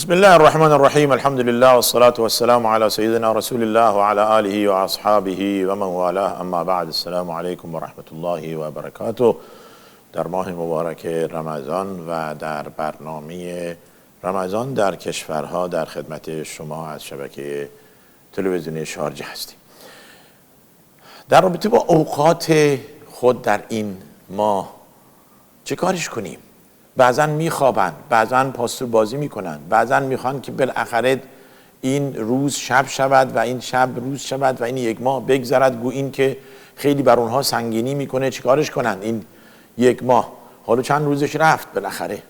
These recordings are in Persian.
بسم الله الرحمن الرحیم. الحمد لله والصلاة والسلام على سيدنا رسول الله وعلى آله وأصحابه ومن والاه. اما بعد، السلام علیکم و رحمت الله و برکاته. در ماه مبارک رمضان و در برنامه رمضان در کشورها در خدمت شما از شبکه تلویزیونی شارجه هستیم. در رابطه با اوقات خود در این ماه چه کارش کنیم؟ بعضا میخوابن، بعضا پاستور بازی میکنن، بعضا میخوان که بالاخره این روز شب شود و این شب روز شود و این یک ماه بگذرد، گو این که خیلی بر اونها سنگینی میکنه. چه کارش کنن؟ این یک ماه حالا چند روزش رفت، بالاخره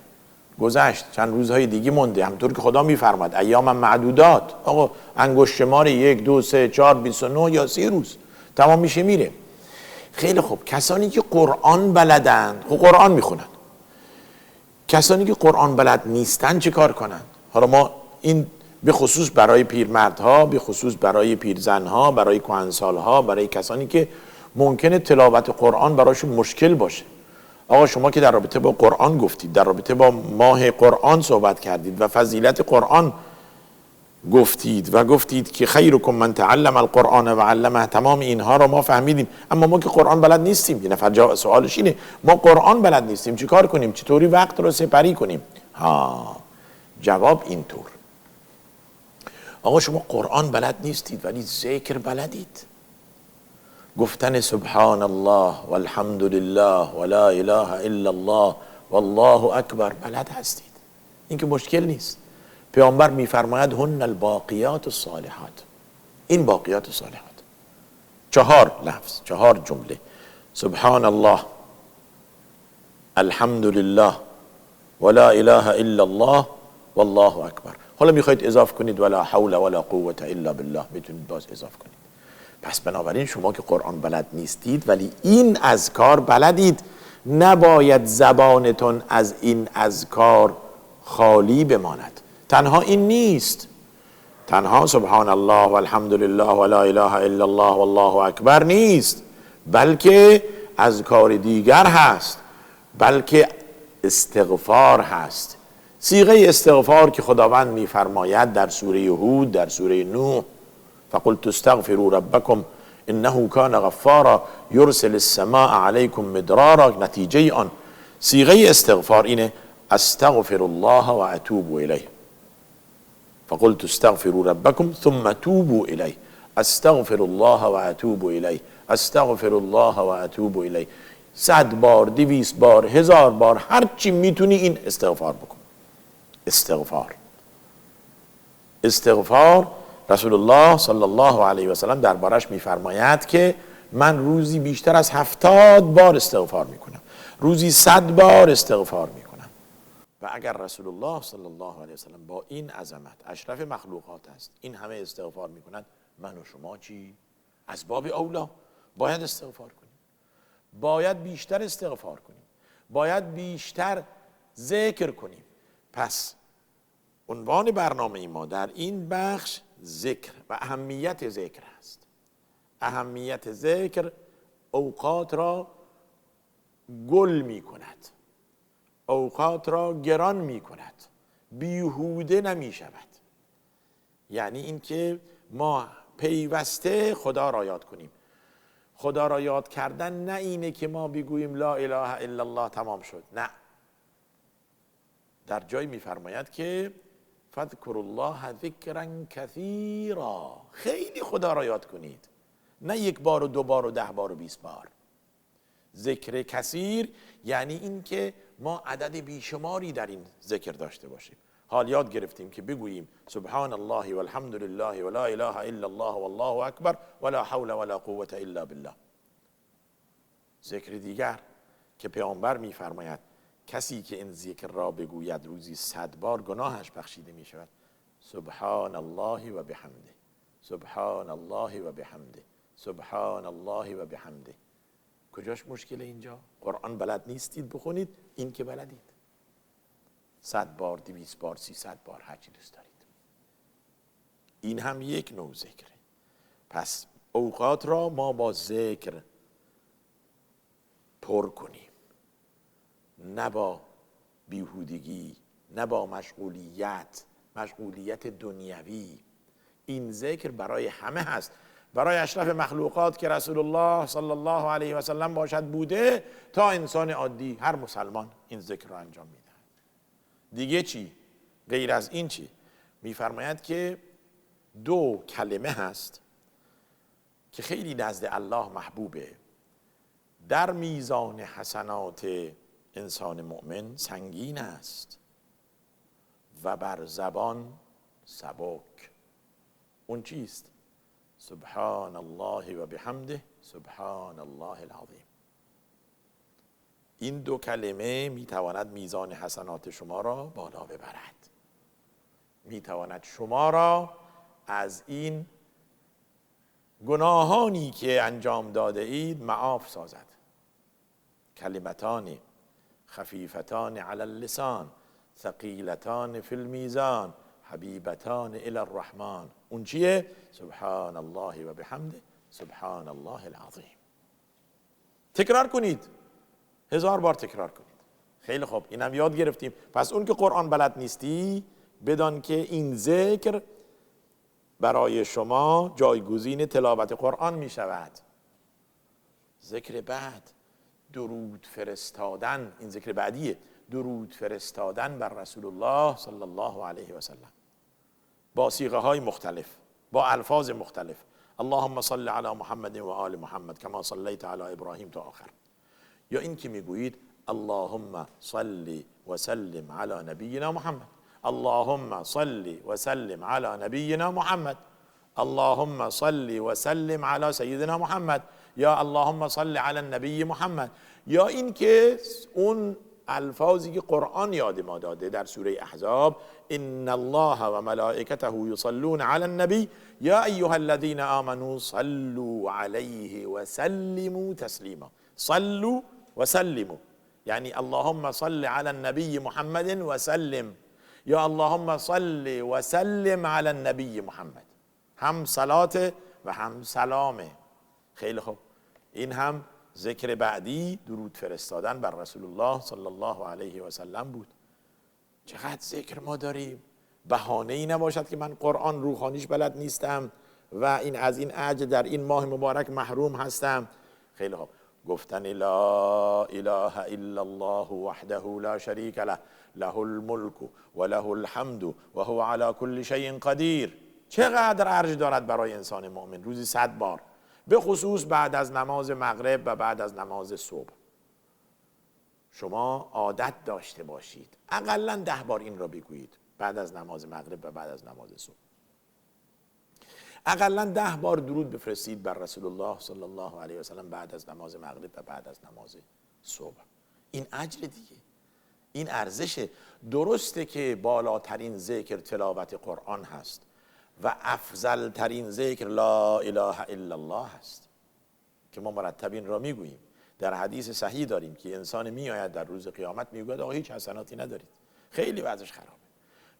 گذشت، چند روزهای دیگه مونده، همونطور که خدا میفرماد ایام معدودات. آقا انگشت شمار 1 2 3 4 29 یا 30 روز تمام میشه میره. خیلی خوب، کسانی که قرآن بلدن خب قرآن میخونن. کسانی که قرآن بلد نیستن چه کار کنند؟ حالا ما این به خصوص برای پیرمردها، به خصوص برای پیرزنها، برای کهنسالها، برای کسانی که ممکنه تلاوت قرآن براشون مشکل باشه. آقا شما که در رابطه با قرآن گفتید، در رابطه با ماه قرآن صحبت کردید و فضیلت قرآن گفتید و گفتید که خیرکم من تعلم القرآن و علمه، تمام اینها رو ما فهمیدیم. اما ما که قرآن بلد نیستیم. یه نفر سوالش اینه ما قرآن بلد نیستیم، چی کار کنیم؟ چطوری وقت رو سپری کنیم؟ جواب اینطور. آقا شما قرآن بلد نیستید ولی ذکر بلدید. گفتن سبحان الله والحمد لله ولا اله الا الله والله اکبر بلد هستید، این که مشکل نیست. پیامبر میفرماید هن الباقیات الصالحات. این باقیات الصالحات 4 لفظ، 4 جمله: سبحان الله، الحمد لله، ولا اله الا الله، والله اکبر. حالا میخواید اضافه کنید ولا حول ولا قوة الا بالله، میتونید باز اضافه کنید. پس بنابراین شما که قرآن بلد نیستید ولی این اذکار بلدید، نباید زبانتون از این اذکار خالی بماند. تنها این نیست، تنها سبحان الله والحمد لله ولا اله الا الله والله اکبر نیست، بلکه اذکار دیگر هست، بلکه استغفار هست. صیغه استغفار که خداوند میفرماید در سوره هود، در سوره نوح: فقلت استغفروا ربکم انه کان غفارا یرسل السماء علیکم مدرارا. نتیجه آن صیغه استغفار اینه: استغفر الله و اتوب الیه. فقلت استغفروا ربکم ثم توبوا الیه. استغفر الله و اتوب الیه. استغفر الله و اتوب الیه. 100 بار، 200 بار، 1000 بار، هر چی میتونی این استغفار بکن. استغفار رسول الله صلی الله علیه و سلم دربارش میفرماید که من روزی بیشتر از 70 بار استغفار میکنم، روزی 100 بار استغفار میکنم. و اگر رسول الله صلی الله علیه و سلم با این عظمت اشرف مخلوقات است، این همه استغفار میکند، من و شما چی؟ از باب اولا باید استغفار کنیم، باید بیشتر استغفار کنیم، باید بیشتر ذکر کنیم. پس عنوان برنامه ما در این بخش ذکر و اهمیت ذکر است. اهمیت ذکر اوقات را گل می کند، اوقات را گران می کند، بیهوده نمی شود. یعنی اینکه ما پیوسته خدا را یاد کنیم. خدا را یاد کردن نه اینه که ما بگوییم لا اله الا الله تمام شد، نه. در جای میفرماید که فذکروا الله ذکرا کثیرا، خیلی خدا را یاد کنید، نه 1 بار و 2 بار و 10 بار و 20 بار. ذکر کثیر یعنی این که ما عدد بیشماری در این ذکر داشته باشیم. حال یاد گرفتیم که بگوییم سبحان الله والحمد لله ولا اله الا الله والله اکبر ولا حول ولا قوة الا بالله. ذکر دیگر که پیامبر میفرماید کسی که این ذکر را بگوید روزی 100 بار گناهش بخشیده می شود. سبحان الله و بحمده، سبحان الله و بحمده، سبحان الله و بحمده. کجاش مشکل اینجا؟ قرآن بلد نیستید بخونید، این که بلدید. 100 بار، 200 بار، 300 بار، هر چی دوست دارید. این هم یک نوع ذکره. پس اوقات را ما با ذکر پر کنیم، نه با بیهودگی، نه با مشغولیت، مشغولیت دنیوی. این ذکر برای همه هست، برای اشرف مخلوقات که رسول الله صلی الله علیه و سلم باشد بوده، تا انسان عادی، هر مسلمان این ذکر رو انجام میده. دیگه چی؟ غیر از این چی؟ میفرماید که دو کلمه هست که خیلی نزد الله محبوبه، در میزان حسنات انسان مؤمن سنگین است و بر زبان سبک. اون چیست؟ سبحان الله و بحمده سبحان الله العظیم. این دو کلمه میتواند میزان حسنات شما را بالا ببرد، میتواند شما را از این گناهانی که انجام داده اید معاف سازد. کلمتان خفیفتان علی اللسان ثقیلتان فی المیزان حبیبتان الی الرحمن. اون چیه؟ سبحان الله و بحمده سبحان الله العظیم. تکرار کنید، 1000 بار تکرار کنید. خیلی خوب، اینم یاد گرفتیم. پس اون که قرآن بلد نیستی، بدان که این ذکر برای شما جایگزین تلاوت قرآن می شود. ذکر بعد درود فرستادن، این ذکر بعدیه، درود فرستادن بر رسول الله صلی الله علیه و سلم با صیغه های مختلف، با الفاظ مختلف. اللهم صل علی محمد و آل محمد کما صلیت علی ابراهیم تا آخر. یا این که میگویید اللهم صل و سلم علی نبینا محمد، اللهم صل و سلم علی نبینا محمد، اللهم صل و سلم علی سیدنا محمد، یا اللهم صل علی النبی محمد. یا این که اون الفاظی که قرآن یاد ما داده در سوره احزاب، ان الله و ملائکته یصلون علی النبی یا ایها الذین آمنوا صلوا علیه و سلموا تسلیما. صلوا و سلموا یعنی اللهم صل علی النبی محمد و سلم، یا اللهم صل و سلم علی النبی محمد. هم صلات و هم سلامه. خیلی خوب، این هم ذکر بعدی درود فرستادن بر رسول الله صلی الله علیه و سلم بود. چقدر ذکر ما داریم. بهانه ای نباشد که من قرآن روحانیش بلد نیستم و این از این اجر در این ماه مبارک محروم هستم. خیلی خوب، گفتن لا اله الا الله وحده لا شریک له له الملک و له الحمد و هو علی کل شیء قدیر چقدر ارج دارد برای انسان مؤمن. روزی 100 بار، به خصوص بعد از نماز مغرب و بعد از نماز صبح. شما عادت داشته باشید اقلا 10 بار این را بگویید بعد از نماز مغرب و بعد از نماز صبح. اقلا 10 بار درود بفرستید بر رسول الله صلی الله علیه و سلم بعد از نماز مغرب و بعد از نماز صبح. این اجر دیگه، این ارزشه. درسته که بالاترین ذکر تلاوت قرآن هست و افضل ترین ذکر لا اله الا الله هست که ما مرتب این را میگوییم. در حدیث صحیح داریم که انسان میآید در روز قیامت میگوید آقا هیچ حسناتی ندارید، خیلی وضعش خرابه،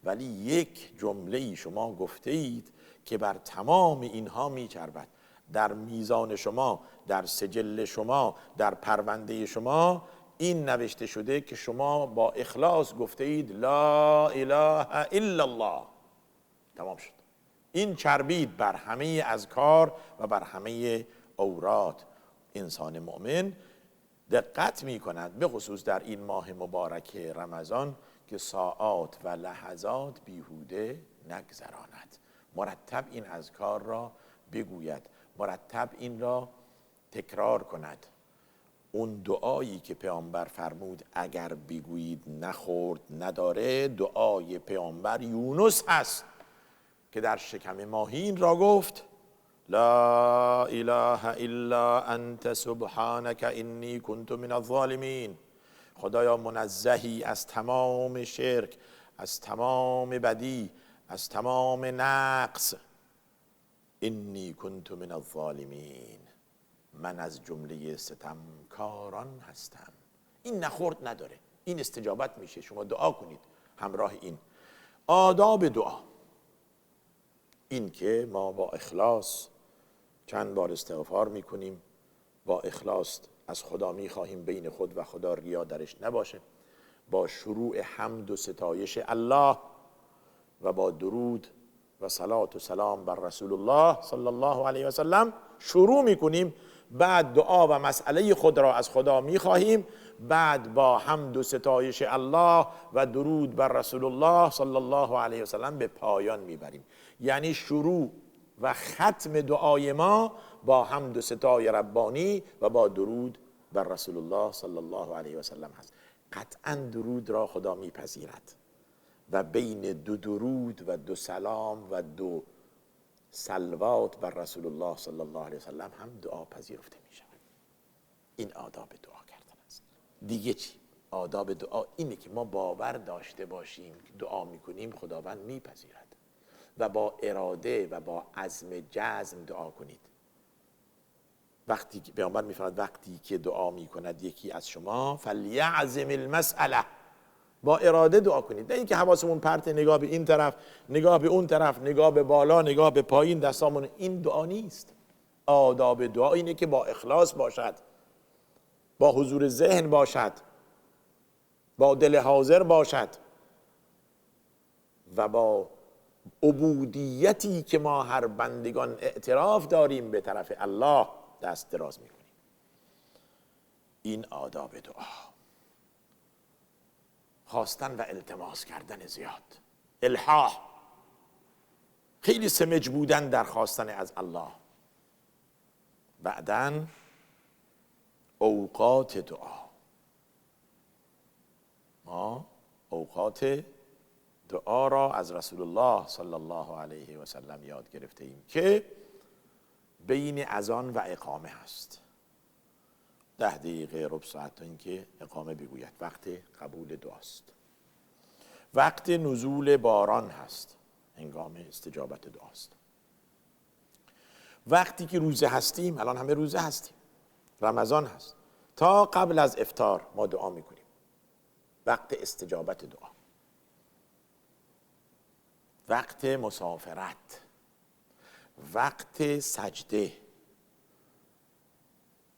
ولی یک جمله شما گفته اید که بر تمام اینها میچربد. در میزان شما، در سجل شما، در پرونده شما این نوشته شده که شما با اخلاص گفته اید لا اله الا الله. تمام شد. این چربید بر همه اذکار و بر همه اوراد. انسان مؤمن دقت می کند، به خصوص در این ماه مبارک رمضان، که ساعات و لحظات بیهوده نگذراند. مرتب این اذکار را بگوید، مرتب این را تکرار کند. اون دعایی که پیامبر فرمود اگر بگویید نخورد نداره، دعای پیامبر یونس هست که در شکم ماهی این را گفت لا اله الا انت سبحانك انی کنت من الظالمین. خدایا منزهی از تمام شرک، از تمام بدی، از تمام نقص. انی کنت من الظالمین، من از جمله ستمکاران هستم. این نخورد نداره، این استجابت میشه. شما دعا کنید همراه این. آداب دعا این که ما با اخلاص چند بار استغفار میکنیم، با اخلاص از خدا میخواهیم بین خود و خدا ریا درش نباشه، با شروع حمد و ستایش الله و با درود و صلات و سلام بر رسول الله صلی الله علیه و سلم شروع میکنیم. بعد دعا و مسئله خود را از خدا میخواهیم. بعد با حمد و ستایش الله و درود بر رسول الله صلی الله علیه و سلم به پایان میبریم. یعنی شروع و ختم دعای ما با حمد و ستای ربانی و با درود بر رسول الله صلی الله علیه و سلم هست. قطعا درود را خدا میپذیرد و بین دو درود و دو سلام و دو صلوات بر رسول الله صلی الله علیه و سلم هم دعا پذیرفته می شود. این آداب دعا کردن است. دیگه چی؟ آداب دعا اینه که ما باور داشته باشیم که دعا میکنیم خداوند میپذیرد و با اراده و با عزم جزم دعا کنید. وقتی که پیامبر میفرماید وقتی که دعا میکند یکی از شما فلیعزم المسئله، با اراده دعا کنید، نه اینکه حواسمون پرت، نگاه به این طرف، نگاه به اون طرف، نگاه به بالا، نگاه به پایین، دستامون. این دعا نیست. آداب دعا اینه که با اخلاص باشد، با حضور ذهن باشد، با دل حاضر باشد و با عبودیتی که ما هر بندگان اعتراف داریم به طرف الله دست دراز میکنیم. این آداب دعا. خواستن و التماس کردن زیاد، الحاح، خیلی سمج بودن در خواستن از الله. بعدن اوقات دعا. ما اوقات دعا را از رسول الله صلی الله علیه و سلم یاد گرفته ایم که بین اذان و اقامه هست. 10 دقیقه ربع ساعت تا اینکه اقامه بگوید وقت قبول دعاست. وقت نزول باران هست، هنگام استجابت دعاست. وقتی که روزه هستیم، الان همه روزه هستیم، رمضان هست، تا قبل از افطار ما دعا میکنیم، وقت استجابت دعا. وقت مسافرت، وقت سجده،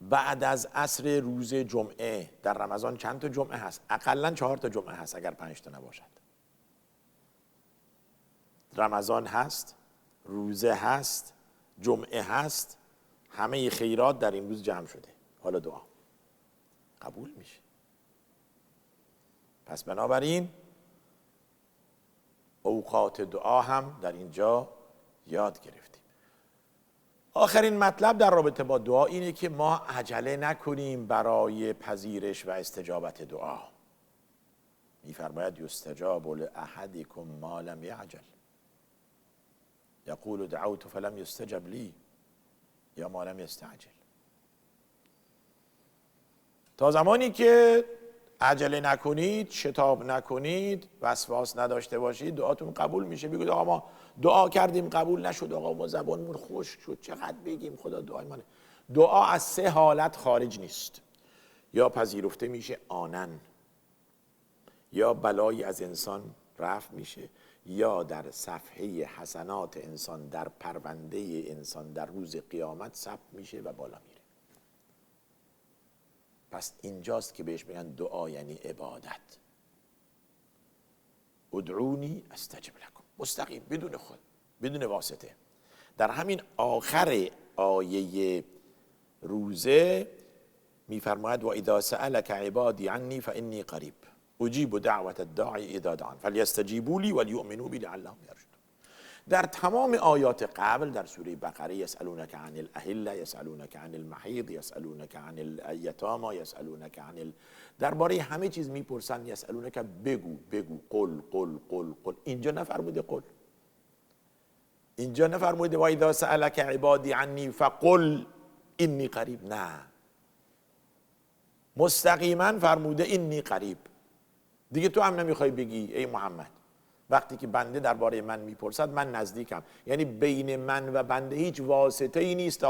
بعد از عصر روز جمعه. در رمضان چند تا جمعه هست؟ اقلاً 4 تا جمعه هست اگر 5 تا نباشد. رمضان هست، روزه هست، جمعه هست، همه خیرات در این روز جمع شده. حالا دعا قبول میشه. پس بنابراین اوقات دعا هم در اینجا یاد گرفتیم. آخرین مطلب در رابطه با دعا اینه که ما عجله نکنیم برای پذیرش و استجابت دعا. می‌فرماید یستجاب لاحدکم ما لم یعجل، یقول دعوت فلم یستجب لی یا ما لم یستعجل. تا زمانی که عجله نکنید، شتاب نکنید، وسواس نداشته باشید، دعاتون قبول میشه. بگید آقا ما دعا کردیم قبول نشد، آقا ما زبانمون خشک شد، چقدر بگیم خدا دعای منه. دعا از 3 حالت خارج نیست. یا پذیرفته میشه آنن، یا بلایی از انسان رفع میشه، یا در صفحه حسنات انسان، در پرونده انسان در روز قیامت ثبت میشه و بالا میره. پس اینجاست که بهش میگن دعا یعنی عبادت. ادعونی استجب لکم، مستقیم، بدون خود، بدون واسطه. در همین آخر آیه روزه میفرماید و اذا سألك عبادی عنی فانی قریب اجیب دعوت الداعی اذا دعان فلیستجیبوا لی ولیؤمنوا بی لعلهم یرشدون. در تمام آیات قبل در سوره بقره یسألونک عن الاهله، یسألونک عن المحیض، یسألونک عن الیتاما، یسألونک عن درباره همه چیز میپرسن. یسألونک بگو قل قل قل قل. اینجا نفرموده قل، اینجا نفرموده و اذا سألک عبادی عنی فقل انی قریب. نه، مستقیما فرموده انی قریب. دیگه تو هم نمیخوای بگی ای محمد وقتی که بنده درباره من میپرسد من نزدیکم. یعنی بین من و بنده هیچ واسطه ای نیست.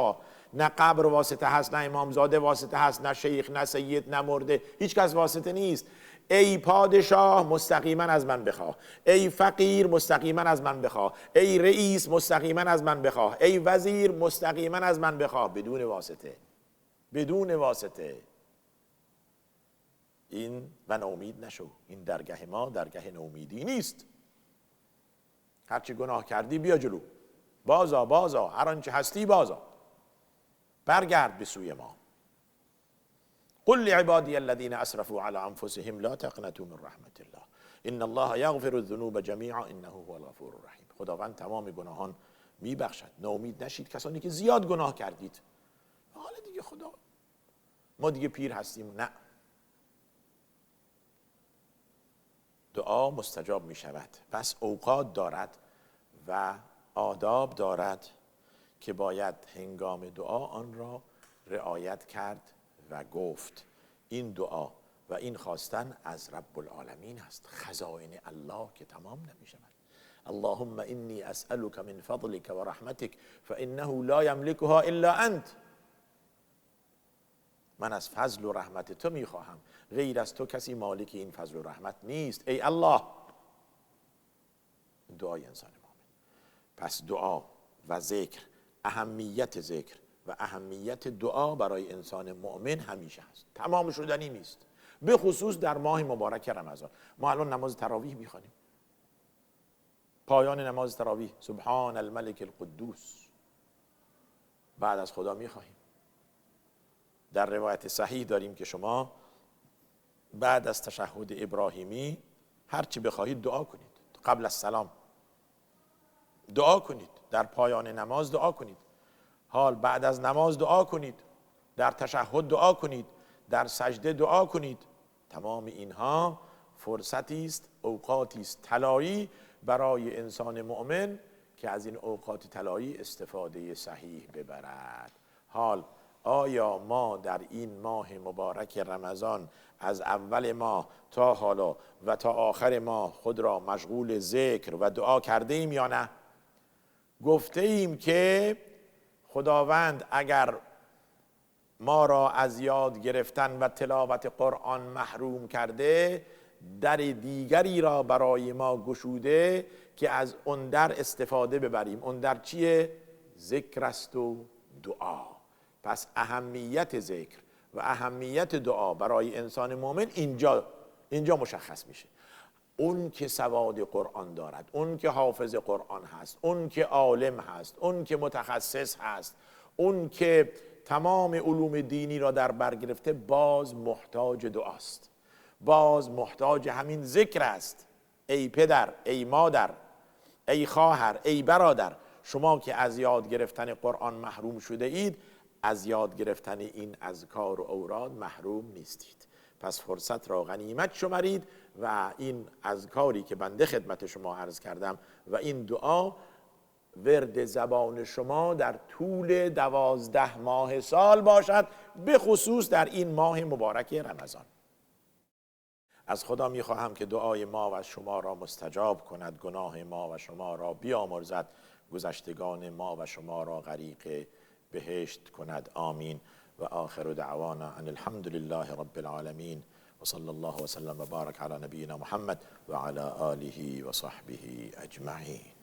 نه قبر واسطه هست، نه امامزاده واسطه هست، نه شیخ، نه سید، نه مرده، هیچ کس واسطه نیست. ای پادشاه مستقیما از من بخواه، ای فقیر مستقیما از من بخواه، ای رئیس مستقیما از من بخواه، ای وزیر مستقیما از من بخواه، بدون واسطه، بدون واسطه. این و ناامید نشو، این درگاه ما درگاه ناامیدی نیست. هرچی گناه کردی بیا جلو، بازا هر آنچه هستی بازا، برگرد به سوی ما. قل لعبادی الذین اسرفوا علی انفسهم لا تقنطوا من رحمت الله ان الله یغفر الذنوب جمیعا انه هو الغفور الرحیم. خداوند تمام گناهان میبخشد، ناامید نشید کسانی که زیاد گناه کردید. حالا دیگه خدا ما دیگه پیر هستیم، نه. دعا مستجاب می شود، پس اوقات دارد و آداب دارد که باید هنگام دعا آن را رعایت کرد و گفت. این دعا و این خواستن از رب العالمین است، خزائن الله که تمام نمی شود. اللهم انی اسألك من فضلك و رحمتك فانه لا یملکها الا انت. من از فضل و رحمت تو میخواهم، غیر از تو کسی مالک این فضل و رحمت نیست ای الله. دعای انسان مؤمن. پس دعا و ذکر، اهمیت ذکر و اهمیت دعا برای انسان مؤمن همیشه هست، تمام شدنی نیست، به خصوص در ماه مبارک رمضان. ما الان نماز تراویح میخوانیم، پایان نماز تراویح سبحان الملک القدوس بعد از خدا میخواهیم. در روایت صحیح داریم که شما بعد از تشهد ابراهیمی هر چی بخواهید دعا کنید، قبل از سلام دعا کنید، در پایان نماز دعا کنید، حال بعد از نماز دعا کنید، در تشهد دعا کنید، در سجده دعا کنید. تمام اینها فرصتی است، اوقاتی است طلایی برای انسان مؤمن که از این اوقات طلایی استفاده صحیح ببرد. حال آیا ما در این ماه مبارک رمضان از اول ماه تا حالا و تا آخر ماه خود را مشغول ذکر و دعا کرده ایم یا نه؟ گفته ایم که خداوند اگر ما را از یاد گرفتن و تلاوت قرآن محروم کرده، در دیگری را برای ما گشوده که از اون در استفاده ببریم. اون در چیه؟ ذکر است و دعا. پس اهمیت ذکر و اهمیت دعا برای انسان مؤمن اینجا مشخص میشه. اون که سواد قرآن دارد، اون که حافظ قرآن هست، اون که عالم هست، اون که متخصص هست، اون که تمام علوم دینی را در بر گرفته، باز محتاج دعاست، باز محتاج همین ذکر است. ای پدر، ای مادر، ای خواهر، ای برادر، شما که از یاد گرفتن قرآن محروم شده اید، از یاد گرفتن این اذکار و اوراد محروم نیستید. پس فرصت را غنیمت شمرید و این اذکاری که بنده خدمت شما عرض کردم و این دعا ورد زبان شما در طول 12 ماه سال باشد، به خصوص در این ماه مبارک رمضان. از خدا میخواهم که دعای ما و شما را مستجاب کند، گناه ما و شما را بیامرزد، گذشتگان ما و شما را غریق بهشت کند. آمین. و آخر دعوانا ان الحمد لله رب العالمین و صلی الله وسلم و بارک علی نبینا محمد و علی آله و صحبه اجمعین.